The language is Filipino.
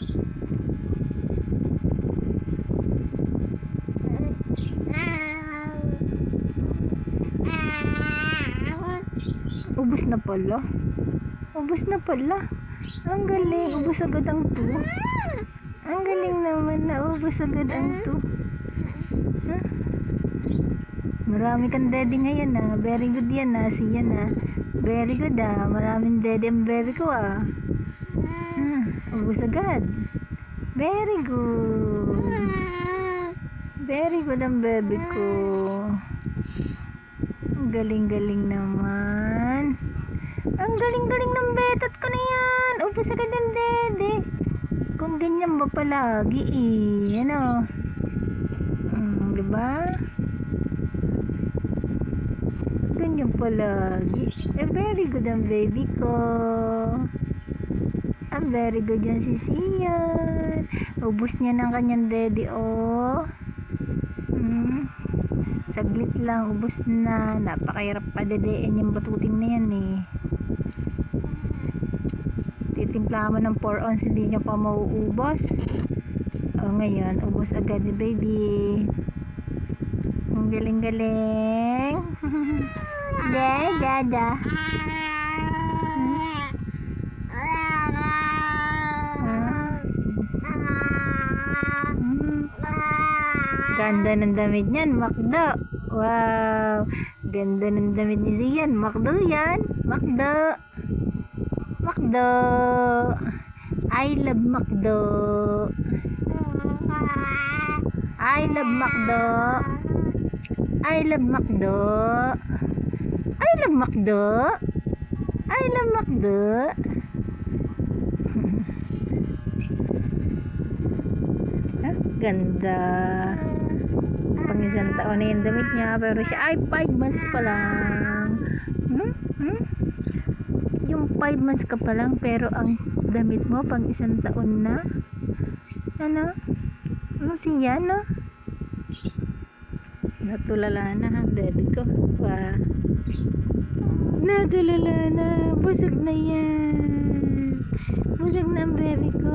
Ubus na pala. Ubus na pala. Ang galing. Ubus agad ang 2. Ang galing naman na ubus agad ang 2. Huh? Marami kang daddy ngayon ah. Very good yan ah. Siyan ah. Very good ah. Maraming daddy ang baby ko ah. Ubus agad. Very good. Very good ang baby ko. Ang galing-galing naman. Ang galing-galing ng betot ko na yan. Ubus agad ang daddy. Kung ganyan ba palagi eh. Ano? Diba? Ganyan palagi. Very good ang baby ko. Ang very good yan si Sian. Ubus niya ng kanyang daddy oh. Saglit lang, ubus na. Napakahirap padadein yung batuting na yan eh. Titimpla mo ng 4 ounce, hindi niya pa mauubos. O ngayon, ubos agad ni baby. Ang galing-galing. Da. Ganda ng damit niyan, Makdo. Wow. Ganda ng damit ni Zian. Makdo yan. Makdo. Makdo. I love Makdo. I love Makdo. I love Makdo. I love Makdo. I love Makdo. Ganda. Pang isang taon na yung damit niya, pero siya ay 5 months pa lang. Yung 5 months ka pa lang, pero ang damit mo pang isang taon na. Ano? Ano siya, no? Natulala na ha, baby ko. Wow. Natulala na. Busog na yan. Busog na ang baby ko.